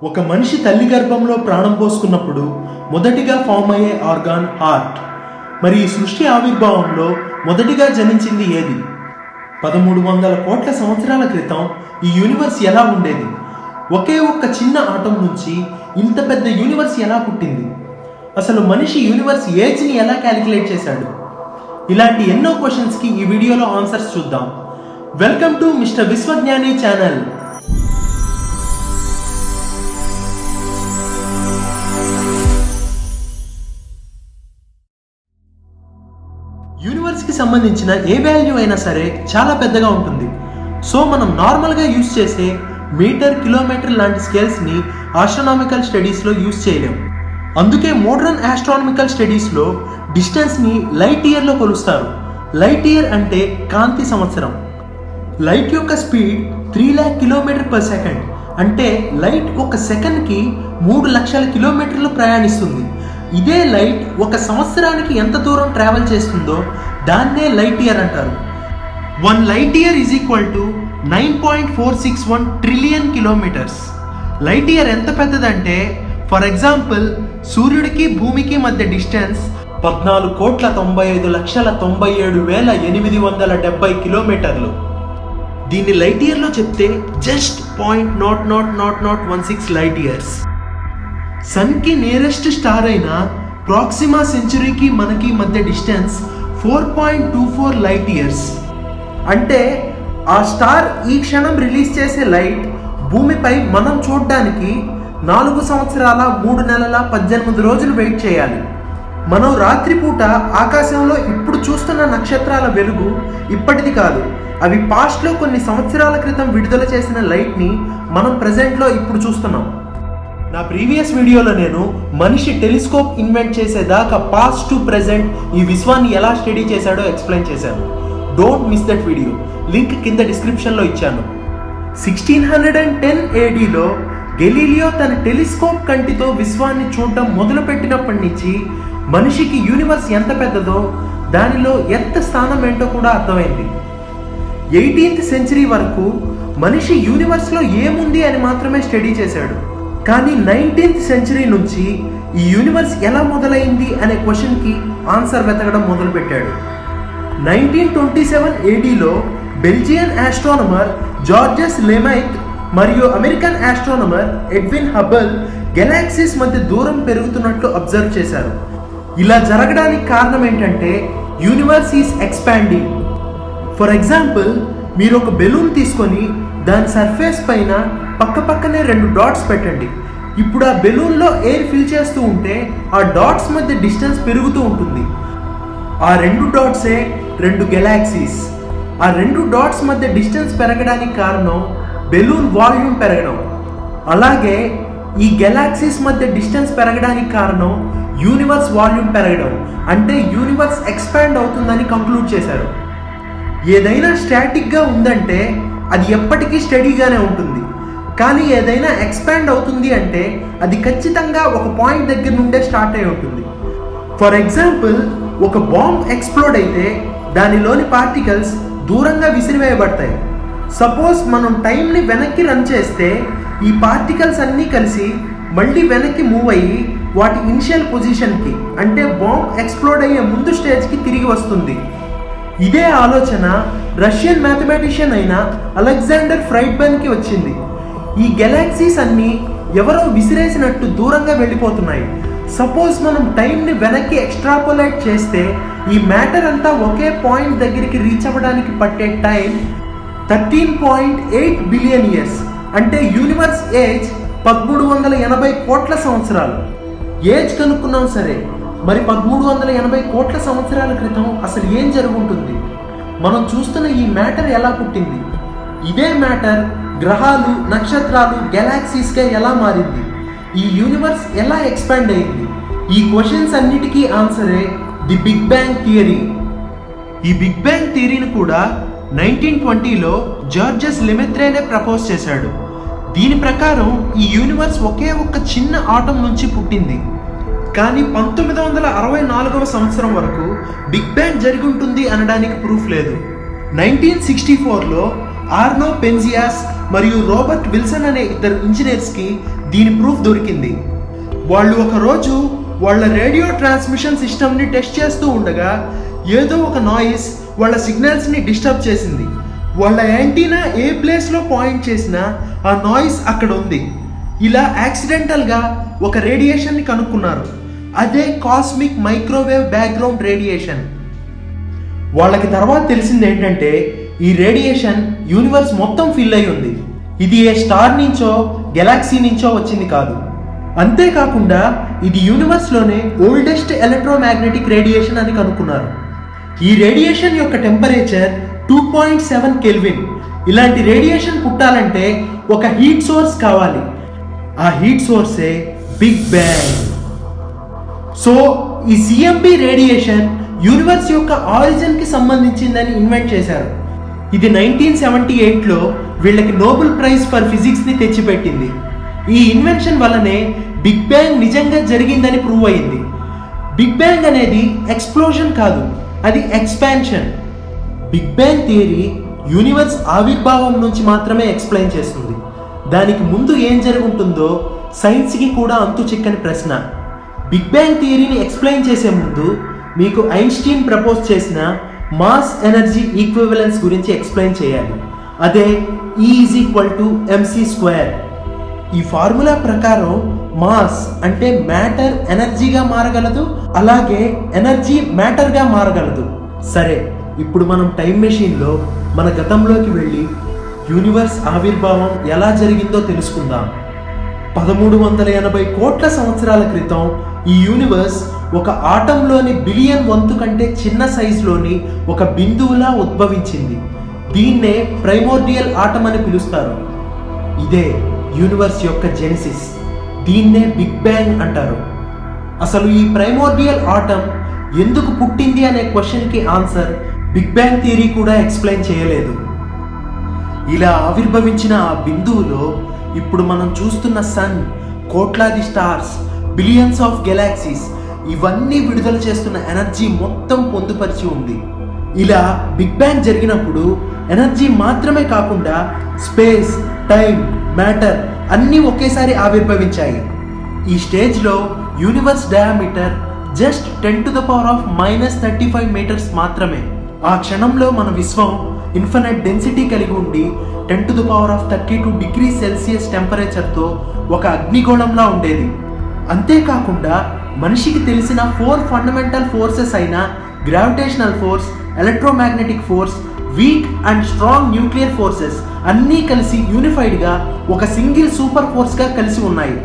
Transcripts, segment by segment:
ఒక మనిషి తల్లి గర్భంలో ప్రాణం పోసుకున్నప్పుడు మొదటిగా ఫామ్ అయ్యే ఆర్గాన్ హార్ట్. మరి ఈ సృష్టి ఆవిర్భావంలో మొదటిగా జనించింది ఏది? 1300 కోట్ల సంవత్సరాల క్రితం ఈ యూనివర్స్ ఎలా ఉండేది? ఒకే ఒక్క చిన్న ఆటం నుంచి ఇంత పెద్ద యూనివర్స్ ఎలా పుట్టింది? అసలు మనిషి యూనివర్స్ ఏజ్ని ఎలా క్యాలిక్యులేట్ చేశాడు? ఇలాంటి ఎన్నో క్వశ్చన్స్కి ఈ వీడియోలో ఆన్సర్స్ చూద్దాం. Welcome to mister Vishwagnani channel. యూనివర్స్కి సంబంధించిన ఏ వాల్యూ అయినా సరే చాలా పెద్దగా ఉంటుంది. సో మనం నార్మల్గా యూజ్ చేసే మీటర్, కిలోమీటర్ లాంటి స్కేల్స్ని ఆస్ట్రానామికల్ స్టడీస్లో యూజ్ చేయలేం. అందుకే మోడర్న్ ఆస్ట్రానామికల్ స్టడీస్లో డిస్టెన్స్ని లైట్ ఇయర్లో కొలుస్తారు. లైట్ ఇయర్ అంటే కాంతి సంవత్సరం. లైట్ యొక్క స్పీడ్ 3 lakh km/s. అంటే లైట్ ఒక సెకండ్కి 3 లక్షల కిలోమీటర్లు ప్రయాణిస్తుంది. ఇదే లైట్ ఒక సంవత్సరానికి ఎంత దూరం ట్రావెల్ చేస్తుందో దాన్నే లైట్ ఇయర్ అంటారు. 1 light year is equal to 9.461 trillion kilometres. Light year ఎంత పెద్దదంటే, ఫర్ ఎగ్జాంపుల్, సూర్యుడికి భూమికి మధ్య డిస్టెన్స్ 14,95,97,870 కిలోమీటర్లు. దీన్ని లైట్ ఇయర్లో చెప్తే జస్ట్ 0.000016 లైట్ ఇయర్స్. సన్కి నియరెస్ట్ స్టార్ అయిన ప్రాక్సిమా సెంచురీకి మనకి మధ్య డిస్టెన్స్ 4.24 లైట్ ఇయర్స్. అంటే ఆ స్టార్ ఈ క్షణం రిలీజ్ చేసే లైట్ భూమిపై మనం చూడడానికి 4 సంవత్సరాల 3 నెలల 18 రోజులు వెయిట్ చేయాలి. మనం రాత్రిపూట ఆకాశంలో ఇప్పుడు చూస్తున్న నక్షత్రాల వెలుగు ఇప్పటిది కాదు. అవి పాస్ట్లో కొన్ని సంవత్సరాల క్రితం విడుదల చేసిన లైట్ని మనం ప్రజెంట్లో ఇప్పుడు చూస్తున్నాం. నా ప్రీవియస్ వీడియోలో నేను మనిషి టెలిస్కోప్ ఇన్వెంట్ చేసేదాకా పాస్ట్ టు ప్రెజెంట్ ఈ విశ్వాన్ని ఎలా స్టడీ చేశాడో ఎక్స్ప్లెయిన్ చేశాను. Don't miss that video. Link కింద డిస్క్రిప్షన్లో ఇచ్చాను. 1610 ADలో గెలీలియో తన టెలిస్కోప్ కంటితో విశ్వాన్ని చూడడం మొదలుపెట్టినప్పటి నుంచి మనిషికి యూనివర్స్ ఎంత పెద్దదో, దానిలో ఎంత స్థానం ఏంటో కూడా అర్థమైంది. 18th సెంచరీ వరకు మనిషి యూనివర్స్లో ఏముంది అని మాత్రమే స్టడీ చేశాడు. కానీ 19th సెంచరీ నుంచి ఈ యూనివర్స్ ఎలా మొదలైంది అనే క్వశ్చన్కి ఆన్సర్ వెతకడం మొదలుపెట్టాడు. 1927 ADలో బెల్జియన్ ఆస్ట్రానమర్ జార్జెస్ లెమైత్ మరియు American astronomer Edwin Hubble galaxies మధ్య దూరం పెరుగుతున్నట్లు అబ్జర్వ్ చేశారు. ఇలా జరగడానికి కారణం ఏంటంటే universe is expanding. For example, మీరు ఒక బెలూన్ తీసుకొని దాని సర్ఫేస్ పైన పక్కపక్కనే 2 డాట్స్ పెట్టండి. ఇప్పుడు ఆ బెలూన్లో ఎయిర్ ఫిల్ చేస్తూ ఉంటే ఆ డాట్స్ మధ్య డిస్టెన్స్ పెరుగుతూ ఉంటుంది. ఆ 2 డాట్సే 2 గెలాక్సీస్. ఆ 2 డాట్స్ మధ్య డిస్టెన్స్ పెరగడానికి కారణం బెలూన్ వాల్యూమ్ పెరగడం. అలాగే ఈ గెలాక్సీస్ మధ్య డిస్టెన్స్ పెరగడానికి కారణం యూనివర్స్ వాల్యూమ్ పెరగడం. అంటే యూనివర్స్ ఎక్స్పాండ్ అవుతుందని కంక్లూడ్ చేశారు. ఏదైనా స్టాటిక్గా ఉందంటే అది ఎప్పటికీ స్టడీగానే ఉంటుంది. కానీ ఏదైనా ఎక్స్పాండ్ అవుతుంది అంటే అది ఖచ్చితంగా ఒక పాయింట్ దగ్గర నుండే స్టార్ట్ అయి ఉంటుంది. ఫర్ ఎగ్జాంపుల్, ఒక బాంబ్ ఎక్స్ప్లోడ్ అయితే దానిలోని పార్టికల్స్ దూరంగా విసిరివేయబడతాయి. సపోజ్ మనం టైంని వెనక్కి రన్ చేస్తే ఈ పార్టికల్స్ అన్నీ కలిసి మళ్ళీ వెనక్కి మూవ్ అయ్యి వాటి ఇనిషియల్ పొజిషన్కి, అంటే బాంబ్ ఎక్స్ప్లోడ్ అయ్యే ముందు స్టేజ్కి తిరిగి వస్తుంది. ఇదే ఆలోచన రష్యన్ మ్యాథమెటిషియన్ అయిన అలెగ్జాండర్ ఫ్రైడ్బర్న్కి వచ్చింది. ఈ గెలాక్సీస్ అన్నీ ఎవరో విసిరేసినట్టు దూరంగా వెళ్ళిపోతున్నాయి. సపోజ్ మనం టైంని వెనక్కి ఎక్స్ట్రాపోలేట్ చేస్తే ఈ మ్యాటర్ అంతా ఒకే పాయింట్ దగ్గరికి రీచ్ అవ్వడానికి పట్టే టైం 13.8 బిలియన్ ఇయర్స్. అంటే యూనివర్స్ ఏజ్ 1380 కోట్ల సంవత్సరాలు. ఏజ్ కనుక్కున్నాం సరే, మరి 1380 కోట్ల సంవత్సరాల క్రితం అసలు ఏం జరుగుంటుంది? మనం చూస్తున్న ఈ మ్యాటర్ ఎలా పుట్టింది? ఇదే మ్యాటర్ గ్రహాలు, నక్షత్రాలు, గెలాక్సీస్గా ఎలా మారింది? ఈ యూనివర్స్ ఎలా ఎక్స్పాండ్ అయింది? ఈ క్వశ్చన్స్ అన్నిటికీ ఆన్సరే ది బిగ్ బ్యాంగ్ థియరీ. ఈ బిగ్ బ్యాంగ్ థియరీని కూడా 1920లో జార్జెస్ లెమైత్రేనే ప్రపోజ్ చేశాడు. దీని ప్రకారం ఈ యూనివర్స్ ఒకే ఒక్క చిన్న ఆటం నుంచి పుట్టింది. కానీ 1964వ సంవత్సరం వరకు బిగ్ బ్యాంగ్ జరిగి ఉంటుంది అనడానికి ప్రూఫ్ లేదు. 1964లో ఆర్నో పెన్జియాస్ మరియు రాబర్ట్ విల్సన్ అనే ఇద్దరు ఇంజనీర్స్కి దీని ప్రూఫ్ దొరికింది. వాళ్ళు ఒక రోజు వాళ్ళ రేడియో ట్రాన్స్మిషన్ సిస్టమ్ని టెస్ట్ చేస్తూ ఉండగా ఏదో ఒక నాయిస్ వాళ్ళ సిగ్నల్స్ని డిస్టర్బ్ చేసింది. వాళ్ళ యాంటీనా ఏ ప్లేస్లో పాయింట్ చేసినా ఆ నాయిస్ అక్కడ ఉంది. ఇలా యాక్సిడెంటల్గా ఒక రేడియేషన్ని కనుక్కున్నారు. అదే కాస్మిక్ మైక్రోవేవ్ బ్యాక్గ్రౌండ్ రేడియేషన్. వాళ్ళకి తర్వాత తెలిసింది ఏంటంటే ఈ రేడియేషన్ యూనివర్స్ మొత్తం ఫిల్ అయి ఉంది. ఇది ఏ స్టార్ నుంచో గెలాక్సీ నుంచో వచ్చింది కాదు. అంతేకాకుండా ఇది యూనివర్స్లోనే ఓల్డెస్ట్ ఎలక్ట్రోమాగ్నెటిక్ రేడియేషన్ అని కనుక్కున్నారు. ఈ రేడియేషన్ యొక్క టెంపరేచర్ 2.7 కెల్విన్. ఇలాంటి రేడియేషన్ పుట్టాలంటే ఒక హీట్ సోర్స్ కావాలి. ఆ హీట్ సోర్సే బిగ్ బ్యాంగ్. సో ఈ సిఎంబి రేడియేషన్ యూనివర్స్ యొక్క ఆరిజిన్కి సంబంధించిందని ఇన్వెంట్ చేశారు. ఇది 1978లో వీళ్ళకి నోబెల్ ప్రైజ్ ఫర్ ఫిజిక్స్ని తెచ్చిపెట్టింది. ఈ ఇన్వెన్షన్ వల్లనే బిగ్ బ్యాంగ్ నిజంగా జరిగిందని ప్రూవ్ అయింది. బిగ్ బ్యాంగ్ అనేది ఎక్స్ప్లోజన్ కాదు, అది expansion. Big bang theory universe ఆవిర్భావం నుంచి మాత్రమే ఎక్స్ప్లెయిన్ చేస్తుంది. దానికి ముందు ఏం జరుగుతుందో సైన్స్కి కూడా అంతు చిక్కని ప్రశ్న. బిగ్ బ్యాంగ్ థియరీని ఎక్స్ప్లెయిన్ చేసే ముందు మీకు ఐన్స్టీన్ ప్రపోజ్ చేసిన మాస్ ఎనర్జీ ఈక్వివలెన్స్ గురించి ఎక్స్ప్లెయిన్ చేయాలి. అదే E=mc². ఈ ఫార్ములా ప్రకారం మాస్ అంటే మ్యాటర్ ఎనర్జీగా మారగలదు, అలాగే ఎనర్జీ మ్యాటర్గా మారగలదు. సరే, ఇప్పుడు మనం టైం మెషిన్లో మన గతంలోకి వెళ్ళి యూనివర్స్ ఆవిర్భావం ఎలా జరిగిందో తెలుసుకుందాం. 1380 కోట్ల సంవత్సరాల క్రితం ఈ యూనివర్స్ ఒక ఆటంలోని బిలియన్ వంతు కంటే చిన్న సైజులోని ఒక బిందువులా ఉద్భవించింది. దీన్నే ప్రైమోర్డియల్ ఆటం అని పిలుస్తారు. ఇదే యూనివర్స్ యొక్క జెనిసిస్. దీన్నే బిగ్ బ్యాంగ్ అంటారు. అసలు ఈ ప్రైమోర్డియల్ ఆటం ఎందుకు పుట్టింది అనే క్వశ్చన్కి ఆన్సర్ బిగ్ బ్యాంగ్ థియరీ కూడా ఎక్స్ప్లెయిన్ చేయలేదు. ఇలా ఆవిర్భవించిన ఆ బిందువులో ఇప్పుడు మనం చూస్తున్న సన్, కోట్లాది స్టార్స్, బిలియన్స్ ఆఫ్ గెలాక్సీస్ ఇవన్నీ విడుదల చేస్తున్న ఎనర్జీ మొత్తం పొందుపరిచి ఉంది. ఇలా బిగ్ బ్యాంగ్ జరిగినప్పుడు ఎనర్జీ మాత్రమే కాకుండా స్పేస్, టైం, మ్యాటర్ అన్నీ ఒకేసారి ఆవిర్భవించాయి. ఈ స్టేజ్లో యూనివర్స్ డయామీటర్ జస్ట్ 10⁻⁻35 మీటర్స్ మాత్రమే. ఆ క్షణంలో మన విశ్వం ఇన్ఫినైట్ డెన్సిటీ కలిగి ఉండి 10⁻32 డిగ్రీ సెల్సియస్ టెంపరేచర్తో ఒక అగ్నిగోళంలా ఉండేది. అంతేకాకుండా మనిషికి తెలిసిన 4 ఫండమెంటల్ ఫోర్సెస్ అయిన gravitational force, electromagnetic force, week and strong nuclear forces అన్నీ కలిసి యూనిఫైడ్గా ఒక సింగిల్ సూపర్ ఫోర్స్గా కలిసి ఉన్నాయి.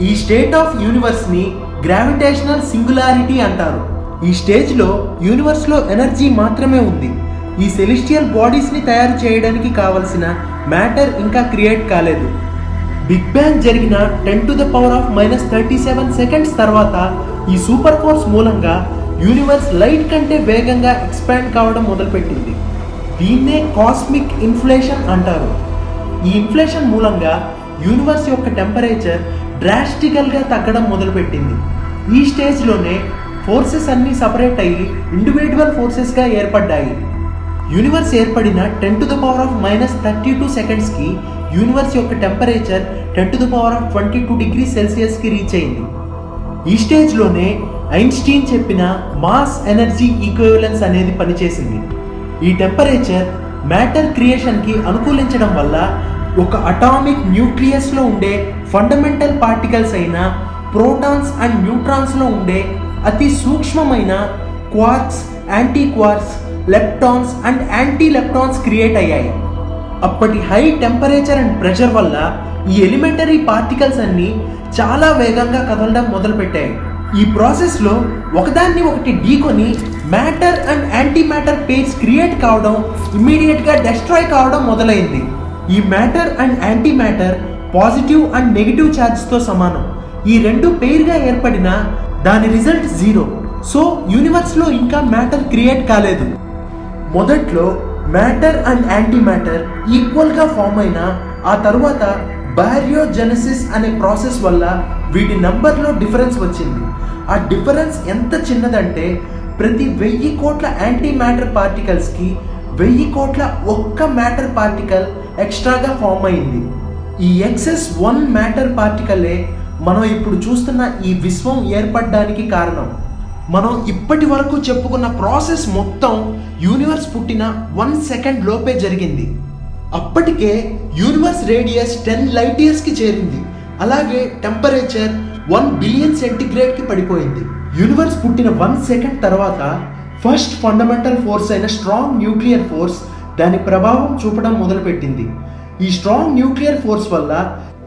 ఈ స్టేట్ ఆఫ్ యూనివర్స్ని గ్రావిటేషనల్ సింగులారిటీ అంటారు. ఈ స్టేజ్లో యూనివర్స్లో ఎనర్జీ మాత్రమే ఉంది. ఈ సెలెస్టియల్ బాడీస్ని తయారు చేయడానికి కావలసిన మ్యాటర్ ఇంకా క్రియేట్ కాలేదు. బిగ్ బ్యాంగ్ జరిగిన 10⁻⁻37 సెకండ్స్ తర్వాత ఈ సూపర్ ఫోర్స్ మూలంగా యూనివర్స్ లైట్ కంటే వేగంగా ఎక్స్పాండ్ కావడం మొదలుపెట్టింది. దీన్నే కాస్మిక్ ఇన్ఫ్లేషన్ అంటారు. ఈ ఇన్ఫ్లేషన్ మూలంగా యూనివర్స్ యొక్క టెంపరేచర్ డ్రాస్టికల్గా తగ్గడం మొదలుపెట్టింది. ఈ స్టేజ్లోనే ఫోర్సెస్ అన్నీ సపరేట్ అయ్యి ఇండివిజువల్ ఫోర్సెస్గా ఏర్పడ్డాయి. యూనివర్స్ ఏర్పడిన 10⁻32 సెకండ్స్కి యూనివర్స్ యొక్క టెంపరేచర్ 10⁻22 డిగ్రీ సెల్సియస్కి రీచ్ అయింది. ఈ స్టేజ్లోనే ఐన్స్టీన్ చెప్పిన మాస్ ఎనర్జీ ఈక్వివలెన్స్ అనేది పనిచేసింది. ఈ టెంపరేచర్ మ్యాటర్ క్రియేషన్కి అనుకూలించడం వల్ల ఒక అటామిక్ న్యూక్లియస్లో ఉండే ఫండమెంటల్ పార్టికల్స్ అయిన ప్రోటాన్స్ అండ్ న్యూట్రాన్స్లో ఉండే అతి సూక్ష్మమైన quarks, anti quarks, leptons and anti leptons create అయ్యాయి. అప్పటి హై టెంపరేచర్ అండ్ ప్రెషర్ వల్ల ఈ ఎలిమెంటరీ పార్టికల్స్ అన్నీ చాలా వేగంగా కదలడం మొదలుపెట్టాయి. ఈ ప్రాసెస్లో ఒకదాన్ని ఒకటి ఢీకొని matter and anti matter pairs create కావడం, ఇమ్మీడియట్గా డెస్ట్రాయ్ కావడం మొదలైంది. ఈ matter and anti matter positive and negative ఛార్జ్తో సమానం. ఈ రెండు పెయిర్గా ఏర్పడిన దాని రిజల్ట్ 0. సో యూనివర్స్లో ఇంకా మ్యాటర్ క్రియేట్ కాలేదు. మొదట్లో మ్యాటర్ అండ్ యాంటీ మ్యాటర్ ఈక్వల్గా ఫామ్ అయిన ఆ తర్వాత బారియోజెనసిస్ అనే ప్రాసెస్ వల్ల వీటి నంబర్లో డిఫరెన్స్ వచ్చింది. ఆ డిఫరెన్స్ ఎంత చిన్నదంటే ప్రతి 1000 కోట్ల యాంటీ మ్యాటర్ పార్టికల్స్కి 1000 కోట్ల ఒక్క మ్యాటర్ పార్టికల్ ఎక్స్ట్రాగా ఫామ్ అయింది. ఈ ఎక్సెస్ 1 మ్యాటర్ పార్టికలే మనం ఇప్పుడు చూస్తున్న ఈ విశ్వం ఏర్పడడానికి కారణం. మనం ఇప్పటి వరకు చెప్పుకున్న ప్రాసెస్ మొత్తం యూనివర్స్ పుట్టిన 1 సెకండ్ లోపే జరిగింది. అప్పటికే యూనివర్స్ రేడియస్ 10 లైట్ ఇయర్స్కి చేరింది. అలాగే టెంపరేచర్ 1 బిలియన్ సెంటిగ్రేడ్కి పడిపోయింది. యూనివర్స్ పుట్టిన 1 సెకండ్ తర్వాత ఫస్ట్ ఫండమెంటల్ ఫోర్స్ అయిన స్ట్రాంగ్ న్యూక్లియర్ ఫోర్స్ దాని ప్రభావం చూపడం మొదలుపెట్టింది. ఈ స్ట్రాంగ్ న్యూక్లియర్ ఫోర్స్ వల్ల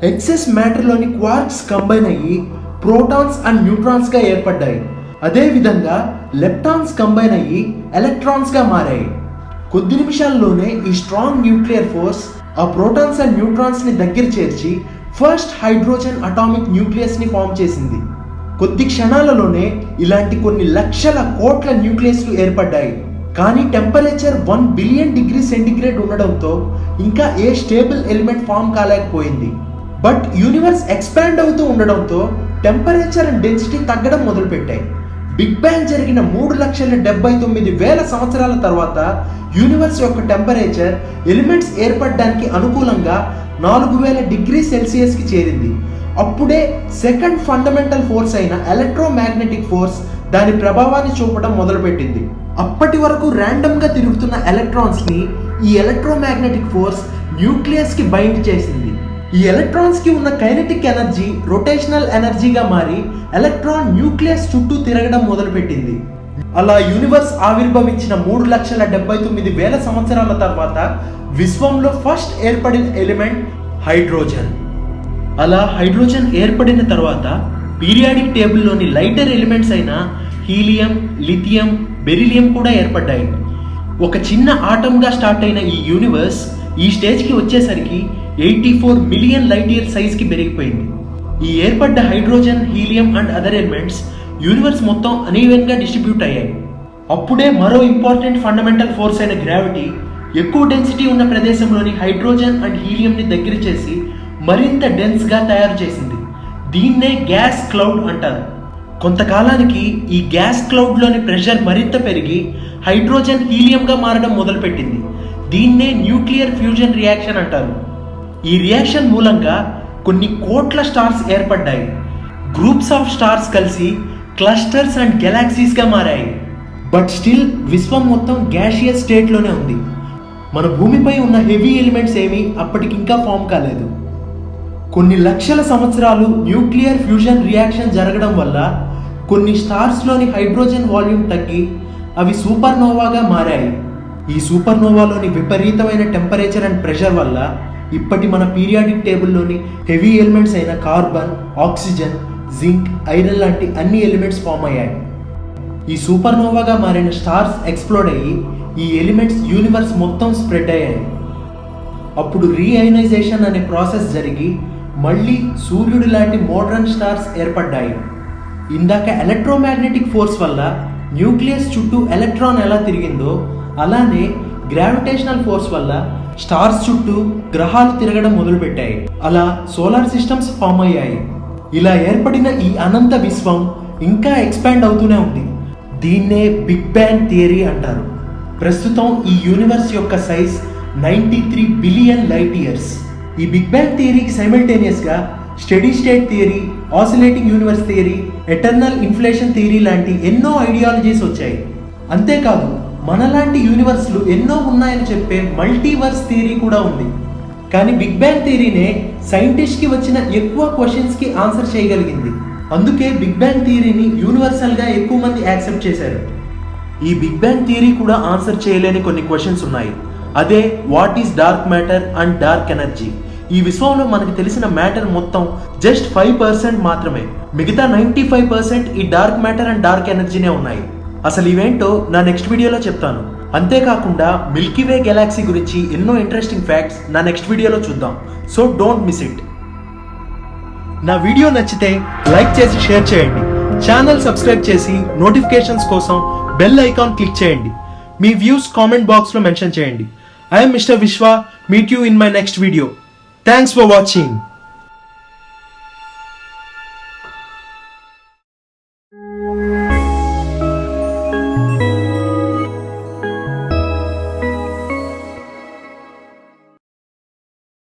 ఎక్సెస్ మ్యాటర్లోని క్వార్క్స్ కంబైన్ అయ్యి ప్రోటాన్స్ అండ్ న్యూట్రాన్స్గా ఏర్పడ్డాయి. అదేవిధంగా లెప్టాన్స్ కంబైన్ అయ్యి ఎలక్ట్రాన్స్గా మారాయి. కొద్ది నిమిషాల్లోనే ఈ స్ట్రాంగ్ న్యూక్లియర్ ఫోర్స్ ఆ ప్రోటాన్స్ అండ్ న్యూట్రాన్స్ని దగ్గర చేర్చి ఫస్ట్ హైడ్రోజన్ అటామిక్ న్యూక్లియస్ని ఫామ్ చేసింది. కొద్ది క్షణాలలోనే ఇలాంటి కొన్ని లక్షల కోట్ల న్యూక్లియస్లు ఏర్పడ్డాయి. కానీ టెంపరేచర్ 1 బిలియన్ డిగ్రీ సెంటిగ్రేడ్ ఉండడంతో ఇంకా ఏ స్టేబుల్ ఎలిమెంట్ ఫామ్ కాలేకపోయింది. బట్ యూనివర్స్ ఎక్స్పాండ్ అవుతూ ఉండడంతో టెంపరేచర్ అండ్ డెన్సిటీ తగ్గడం మొదలుపెట్టాయి. బిగ్ బ్యాంగ్ జరిగిన 3,79,000 సంవత్సరాల తర్వాత యూనివర్స్ యొక్క టెంపరేచర్ ఎలిమెంట్స్ ఏర్పడడానికి అనుకూలంగా 4000 డిగ్రీ సెల్సియస్కి చేరింది. అప్పుడే సెకండ్ ఫండమెంటల్ ఫోర్స్ అయిన ఎలక్ట్రోమాగ్నెటిక్ ఫోర్స్ దాని ప్రభావాన్ని చూపడం మొదలుపెట్టింది. అప్పటి వరకు ర్యాండమ్గా తిరుగుతున్న ఎలక్ట్రాన్స్ని ఈ ఎలక్ట్రోమాగ్నెటిక్ ఫోర్స్ న్యూక్లియస్కి బైండ్ చేసింది. ఈ ఎలక్ట్రాన్స్కి ఉన్న కైనెటిక్ ఎనర్జీ రొటేషనల్ ఎనర్జీగా మారి ఎలక్ట్రాన్ న్యూక్లియస్ చుట్టూ తిరగడం మొదలుపెట్టింది. అలా యూనివర్స్ ఆవిర్భవించిన 3,79,000 సంవత్సరాల తర్వాత విశ్వంలో ఫస్ట్ ఏర్పడిన ఎలిమెంట్ హైడ్రోజన్. అలా హైడ్రోజన్ ఏర్పడిన తర్వాత పీరియాడిక్ టేబుల్లోని లైటర్ ఎలిమెంట్స్ అయిన హీలియం, లిథియం, బెరిలియం కూడా ఏర్పడ్డాయి. ఒక చిన్న ఆటంగా స్టార్ట్ అయిన ఈ యూనివర్స్ ఈ స్టేజ్కి వచ్చేసరికి 84 మిలియన్ లైట్ ఇయర్ సైజ్కి పెరిగిపోయింది. ఈ ఏర్పడ్డ hydrogen, helium and other elements universe మొత్తం అనీవెన్గా డిస్ట్రిబ్యూట్ అయ్యాయి. అప్పుడే మరో ఇంపార్టెంట్ ఫండమెంటల్ ఫోర్స్ అయిన గ్రావిటీ ఎక్కువ డెన్సిటీ ఉన్న ప్రదేశంలోని హైడ్రోజన్ అండ్ హీలియంని దగ్గర చేసి మరింత డెన్స్గా తయారు చేసింది. దీన్నే గ్యాస్ క్లౌడ్ అంటారు. కొంతకాలానికి ఈ గ్యాస్ క్లౌడ్లోని ప్రెషర్ మరింత పెరిగి హైడ్రోజన్ హీలియంగా మారడం మొదలుపెట్టింది. దీన్నే న్యూక్లియర్ ఫ్యూజన్ రియాక్షన్ అంటారు. ఈ రియాక్షన్ మూలంగా కొన్ని కోట్ల స్టార్స్ ఏర్పడ్డాయి. గ్రూప్స్ ఆఫ్ స్టార్స్ కలిసి క్లస్టర్స్ అండ్ గెలాక్సీస్గా మారాయి. బట్ స్టిల్ విశ్వం మొత్తం గ్యాషియస్ స్టేట్లోనే ఉంది. మన భూమిపై ఉన్న హెవీ ఎలిమెంట్స్ ఏమీ అప్పటికింకా ఫామ్ కాలేదు. కొన్ని లక్షల సంవత్సరాలు న్యూక్లియర్ ఫ్యూజన్ రియాక్షన్ జరగడం వల్ల కొన్ని స్టార్స్లోని హైడ్రోజన్ వాల్యూమ్ తగ్గి అవి సూపర్నోవాగా మారాయి. ఈ సూపర్నోవాలోని విపరీతమైన టెంపరేచర్ అండ్ ప్రెషర్ వల్ల ఇప్పటి మన పీరియాడిక్ టేబుల్లోని హెవీ ఎలిమెంట్స్ అయిన కార్బన్, ఆక్సిజన్, జింక్, ఐరన్ లాంటి అన్ని ఎలిమెంట్స్ ఫామ్ అయ్యాయి. ఈ సూపర్నోవాగా మారిన స్టార్స్ ఎక్స్ప్లోడ్ అయ్యి ఈ ఎలిమెంట్స్ యూనివర్స్ మొత్తం స్ప్రెడ్ అయ్యాయి. అప్పుడు రీఅయనైజేషన్ అనే ప్రాసెస్ జరిగి మళ్ళీ సూర్యుడు లాంటి మోడర్న్ స్టార్స్ ఏర్పడ్డాయి. ఇందాక ఎలక్ట్రోమాగ్నెటిక్ ఫోర్స్ వల్ల న్యూక్లియస్ చుట్టూ ఎలక్ట్రాన్ ఎలా తిరిగిందో అలానే గ్రావిటేషనల్ ఫోర్స్ వల్ల స్టార్స్ చుట్టూ గ్రహాలు తిరగడం మొదలుపెట్టాయి. అలా సోలార్ సిస్టమ్స్ ఫామ్ అయ్యాయి. ఇలా ఏర్పడిన ఈ అనంత విశ్వం ఇంకా ఎక్స్పాండ్ అవుతూనే ఉంది. దీన్నే బిగ్ బ్యాంగ్ థియరీ అంటారు. ప్రస్తుతం ఈ యూనివర్స్ యొక్క సైజ్ 93 బిలియన్ లైట్ ఇయర్స్. ఈ బిగ్ బ్యాంగ్ థియరీకి సైమల్టేనియస్గా steady state theory, oscillating universe theory, eternal inflation theory లాంటి ఎన్నో ఐడియాలజీస్ వచ్చాయి. అంతేకాదు మనలాంటి యూనివర్స్లు ఎన్నో ఉన్నాయని చెప్పే మల్టీవర్స్ థియరీ కూడా ఉంది. కానీ బిగ్ బ్యాంగ్ థియరీనే సైంటిస్ట్కి వచ్చిన ఎక్కువ క్వశ్చన్స్కి ఆన్సర్ చేయగలిగింది. అందుకే బిగ్ బ్యాంగ్ థియరీని యూనివర్సల్గా ఎక్కువ మంది యాక్సెప్ట్ చేశారు. ఈ బిగ్ బ్యాంగ్ థియరీ కూడా ఆన్సర్ చేయలేని కొన్ని క్వశ్చన్స్ ఉన్నాయి. అదే what is dark matter and dark energy. ఈ విశ్వంలో మనకు తెలిసిన మ్యాటర్ మొత్తం జస్ట్ 5% మాత్రమే. మిగతా 95% ఈ డార్క్ మ్యాటర్ అండ్ డార్క్ ఎనర్జీనే ఉన్నాయి. అసలు ఇవేంటో నా నెక్స్ట్ వీడియోలో చెప్తాను. అంతేకాకుండా మిల్కీవే గెలాక్సీ గురించి ఎన్నో ఇంట్రెస్టింగ్ ఫ్యాక్ట్స్ నా నెక్స్ట్ వీడియోలో చూద్దాం. So don't miss it. నా వీడియో నచ్చితే లైక్ చేసి షేర్ చేయండి. ఛానల్ సబ్స్క్రైబ్ చేసి నోటిఫికేషన్స్ కోసం బెల్ ఐకాన్ క్లిక్ చేయండి. మీ వ్యూస్ కామెంట్ బాక్స్లో మెన్షన్ చేయండి. I am Mr. Vishwa. Meet you in my next video. Thanks for watching.